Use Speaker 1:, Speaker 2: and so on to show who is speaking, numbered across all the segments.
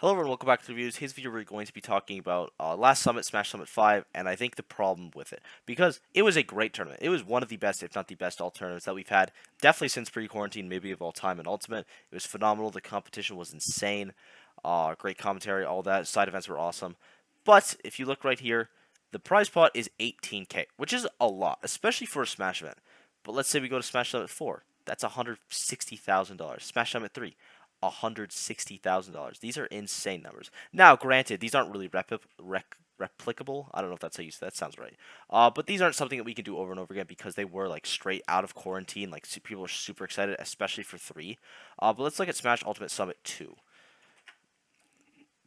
Speaker 1: Hello everyone, welcome back to the reviews. His video we're going to be talking about last Summit, Smash Summit 5, and I think the problem with it. Because it was a great tournament. It was one of the best, if not the best, all tournaments that we've had, definitely since pre-quarantine, maybe of all time in Ultimate. It was phenomenal. The competition was insane. Great commentary, all that. Side events were awesome. But if you look right here, the prize pot is 18k, which is a lot, especially for a Smash event. But let's say we go to Smash Summit 4. That's $160,000. Smash Summit 3. $160,000. These are insane numbers. Now, granted, these aren't really replicable. I don't know if that's how you say that. Sounds right. But these aren't something that we can do over and over again because they were like straight out of quarantine. Like people are super excited, especially for 3. But let's look at Smash Ultimate Summit 2.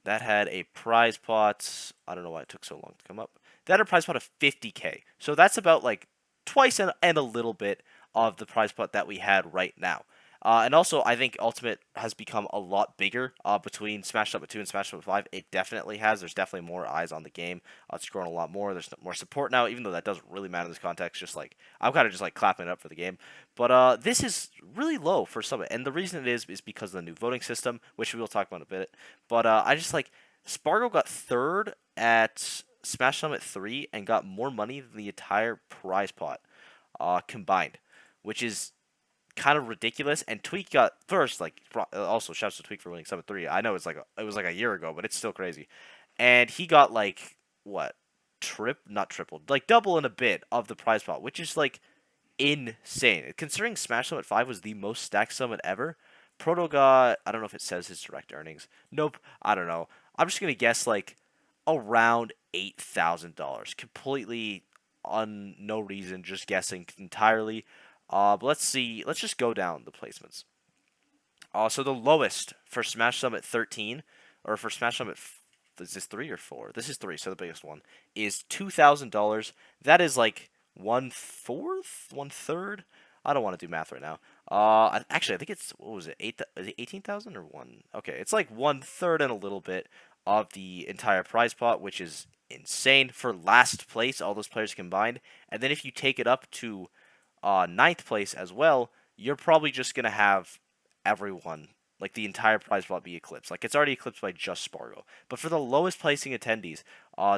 Speaker 1: That had a prize pot. I don't know why it took so long to come up. That had a prize pot of 50k. So that's about like twice and a little bit of the prize pot that we had right now. And also, I think Ultimate has become a lot bigger between Smash Summit 2 and Smash Summit 5. It definitely has. There's definitely more eyes on the game. It's grown a lot more. There's more support now, even though that doesn't really matter in this context. Just like, I'm kind of just like clapping it up for the game. But this is really low for Summit. And the reason it is because of the new voting system, which we will talk about in a bit. But I just like, Spargo got third at Smash Summit 3 and got more money than the entire prize pot combined, which is kind of ridiculous. And Tweak got first. Like, also shouts to Tweak for winning Summit 3. I know it was like a year ago, but it's still crazy. And he got like what not tripled, like double and a bit of the prize pot, which is like insane. Considering Smash Summit 5 was the most stacked summit ever, Proto got, I don't know if it says his direct earnings. Nope, I don't know. I'm just gonna guess like around $8,000. Completely on no reason, just guessing entirely. But let's see. Let's just go down the placements. So the lowest for Smash Summit 13, or for Smash Summit, is this 3 or 4? This is 3, so the biggest one is $2,000. That is like 1/4, 1/3. I don't want to do math right now. Actually, I think it's, what was it, 18,000 or 1? Okay, it's like 1/3 and a little bit of the entire prize pot, which is insane for last place, all those players combined. And then if you take it up to ninth place as well, you're probably just gonna have everyone, like the entire prize pot, be eclipsed. Like it's already eclipsed by just Spargo. But for the lowest placing attendees,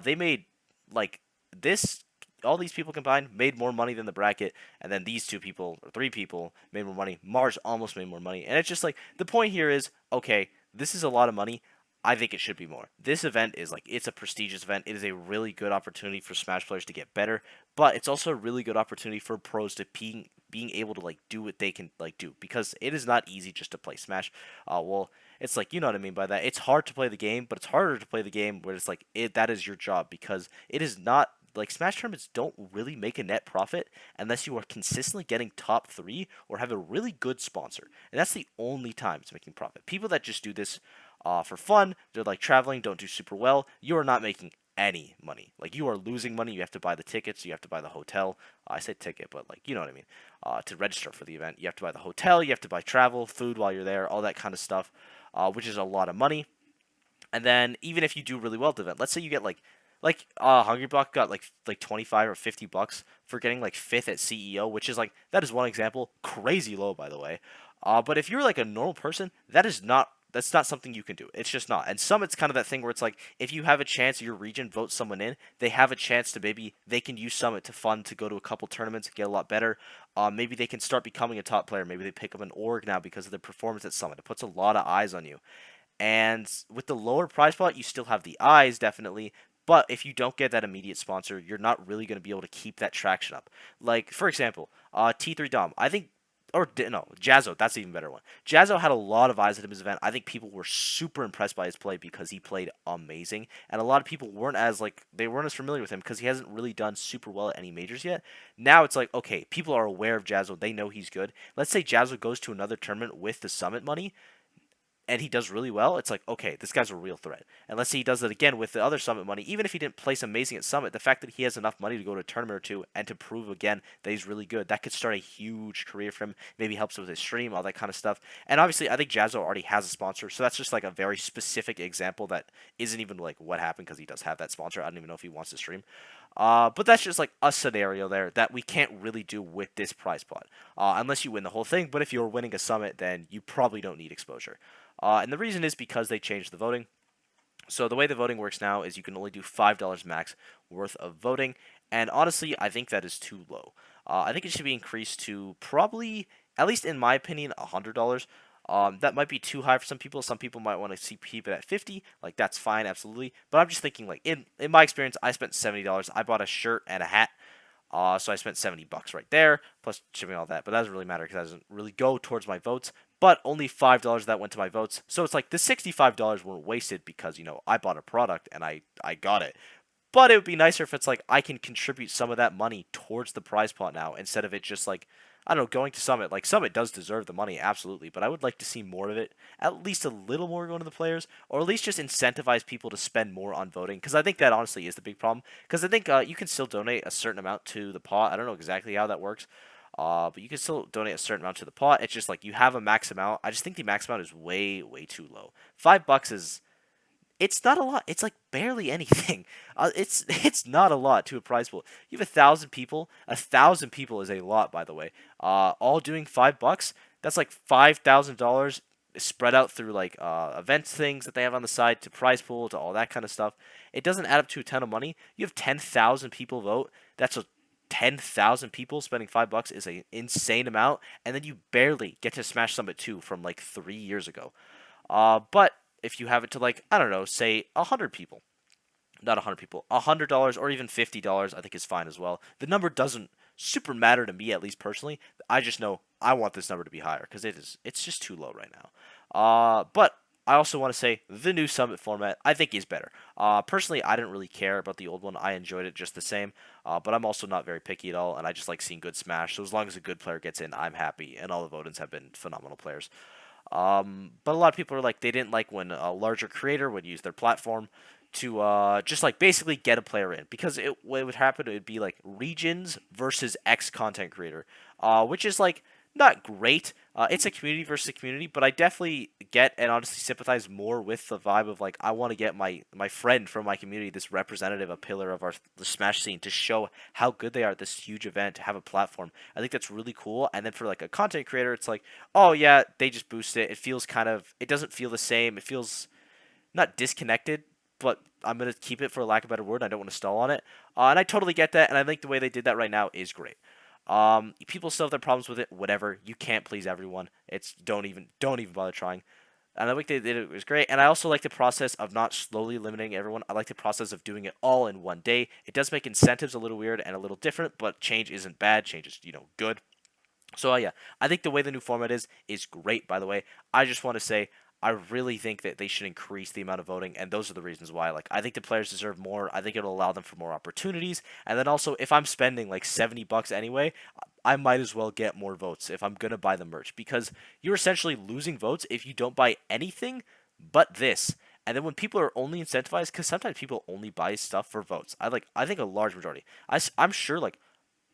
Speaker 1: they made like this. All these people combined made more money than the bracket, and then these 2 people or 3 people made more money. Mars almost made more money, and it's just like the point here is okay. This is a lot of money. I think it should be more. This event is like, it's a prestigious event. It is a really good opportunity for Smash players to get better, but it's also a really good opportunity for pros to being able to like do what they can like do, because it is not easy just to play Smash. Well, it's like, you know what I mean by that. It's hard to play the game, but it's harder to play the game where it's like that is your job, because it is not like Smash tournaments don't really make a net profit unless you are consistently getting top 3 or have a really good sponsor, and that's the only time it's making profit. People that just do this for fun, they're like traveling, don't do super well, you are not making any money. Like, you are losing money. You have to buy the tickets, you have to buy the hotel. I say ticket, but like, you know what I mean. To register for the event, you have to buy the hotel, you have to buy travel, food while you're there, all that kind of stuff, which is a lot of money. And then even if you do really well at the event, let's say you get like Hungry Buck got like 25 or $50 for getting like 5th at CEO, which is like, that is one example, crazy low by the way. But if you're like a normal person, that's not something you can do. It's just not. And Summit's kind of that thing where it's like, if you have a chance, your region votes someone in, they have a chance to, maybe they can use Summit to fund to go to a couple tournaments, get a lot better. Maybe they can start becoming a top player. Maybe they pick up an org now because of their performance at Summit. It puts a lot of eyes on you. And with the lower prize pot, you still have the eyes, definitely. But if you don't get that immediate sponsor, you're not really going to be able to keep that traction up. Like, for example, T3 Dom. I think, or no, Jazzo. That's an even better one. Jazzo had a lot of eyes at his event. I think people were super impressed by his play because he played amazing. And a lot of people weren't as, like, they weren't as familiar with him because he hasn't really done super well at any majors yet. Now it's like, okay, people are aware of Jazzo. They know he's good. Let's say Jazzo goes to another tournament with the Summit money and he does really well, it's like, okay, this guy's a real threat. And let's say he does it again with the other Summit money. Even if he didn't place amazing at Summit, the fact that he has enough money to go to a tournament or two and to prove again that he's really good, that could start a huge career for him. Maybe helps with his stream, all that kind of stuff. And obviously, I think Jazzo already has a sponsor, so that's just like a very specific example that isn't even like what happened, because he does have that sponsor. I don't even know if he wants to stream. But that's just like a scenario there that we can't really do with this prize pot, unless you win the whole thing. But if you're winning a Summit, then you probably don't need exposure. And the reason is because they changed the voting. So the way the voting works now is you can only do $5 max worth of voting, and honestly, I think that is too low. I think it should be increased to probably, at least in my opinion, $100. That might be too high for some people. Some people might want to keep it at 50. Like that's fine, absolutely. But I'm just thinking, like in my experience, I spent $70. I bought a shirt and a hat. So I spent $70 right there, plus shipping all that. But that doesn't really matter because that doesn't really go towards my votes. But only $5 that went to my votes. So it's like the $65 weren't wasted because, I bought a product and I got it. But it would be nicer if it's like I can contribute some of that money towards the prize pot now instead of it just like, I don't know, going to Summit. Like Summit does deserve the money, absolutely, but I would like to see more of it, at least a little more going to the players, or at least just incentivize people to spend more on voting, because I think that honestly is the big problem. Because I think you can still donate a certain amount to the pot. I don't know exactly how that works, but you can still donate a certain amount to the pot. It's just like you have a max amount. I just think the max amount is way, way too low. $5 is it's not a lot. It's like barely anything. It's not a lot to a prize pool. You have 1,000 people. 1,000 people is a lot, by the way. All doing $5. That's like $5,000 spread out through like events things that they have on the side to prize pool to all that kind of stuff. It doesn't add up to a ton of money. You have 10,000 people vote. That's a 10,000 people spending $5 is an insane amount, and then you barely get to Smash Summit 2 from like 3 years ago. But if you have it to like, I don't know, say 100 people, not 100 people, $100 or even $50, I think is fine as well. The number doesn't super matter to me, at least personally. I just know I want this number to be higher because it's just too low right now. But I also want to say the new Summit format I think is better. Personally, I didn't really care about the old one. I enjoyed it just the same. But I'm also not very picky at all, and I just like seeing good Smash. So as long as a good player gets in, I'm happy. And all the votings have been phenomenal players. But a lot of people are like they didn't like when a larger creator would use their platform to just like basically get a player in because what would happen it would be like regions versus X content creator, which is like not great. It's a community versus community, but I definitely get and honestly sympathize more with the vibe of like I want to get my friend from my community, this representative, a pillar of the Smash scene, to show how good they are at this huge event, to have a platform. I think that's really cool. And then for like a content creator, it's like, oh yeah, they just boost it. It feels it doesn't feel the same. It feels not disconnected, but I'm gonna keep it for lack of a better word. I don't want to stall on it, and I totally get that. And I think the way they did that right now is great. People still have their problems with it. Whatever. You can't please everyone. It's don't even bother trying. And I think they did it was great. And I also like the process of not slowly limiting everyone. I like the process of doing it all in one day. It does make incentives a little weird and a little different, but change isn't bad. Change is good. So yeah, I think the way the new format is great. By the way, I just want to say I really think that they should increase the amount of voting, and those are the reasons why. Like I think the players deserve more. I think it'll allow them for more opportunities, and then also if I'm spending like $70 anyway, I might as well get more votes if I'm gonna buy the merch because you're essentially losing votes if you don't buy anything but this. And then when people are only incentivized, because sometimes people only buy stuff for votes. I think a large majority. I'm sure like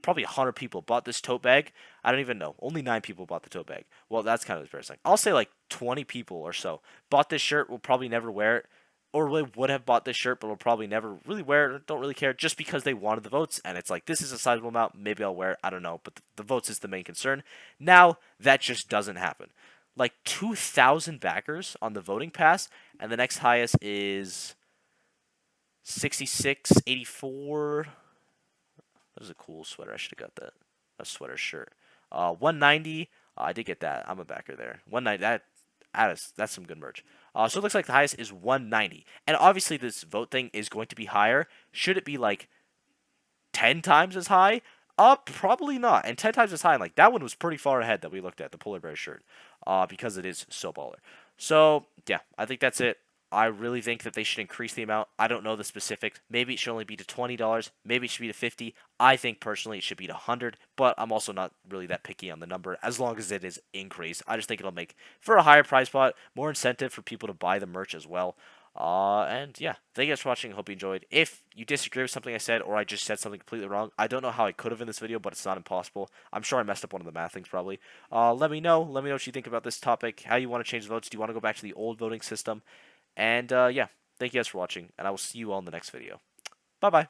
Speaker 1: probably 100 people bought this tote bag. I don't even know. Only 9 people bought the tote bag. Well, that's kind of embarrassing. I'll say like 20 people or so bought this shirt, will probably never wear it, or really would have bought this shirt, but will probably never really wear it, don't really care, just because they wanted the votes. And it's like, this is a sizable amount. Maybe I'll wear it. I don't know. But the votes is the main concern. Now, that just doesn't happen. Like 2,000 backers on the voting pass, and the next highest is 6684. That is a cool sweater. I should have got that. A sweater shirt. 190. I did get that. I'm a backer there. 190. That's some good merch. So it looks like the highest is 190. And obviously this vote thing is going to be higher. Should it be like 10 times as high? Probably not. And 10 times as high. Like that one was pretty far ahead that we looked at, the polar bear shirt. Because it is so baller. So yeah, I think that's it. I really think that they should increase the amount. I don't know the specifics. Maybe it should only be to $20. Maybe it should be to 50. I think personally it should be to 100, but I'm also not really that picky on the number as long as it is increased. I just think it'll make for a higher price spot, more incentive for people to buy the merch as well. And yeah, thank you guys for watching. Hope you enjoyed. If you disagree with something I said or I just said something completely wrong, I don't know how I could have in this video, but it's not impossible. I'm sure I messed up one of the math things probably. Let me know. Let me know what you think about this topic, how you want to change the votes. Do you want to go back to the old voting system? And yeah, thank you guys for watching, and I will see you all in the next video. Bye-bye.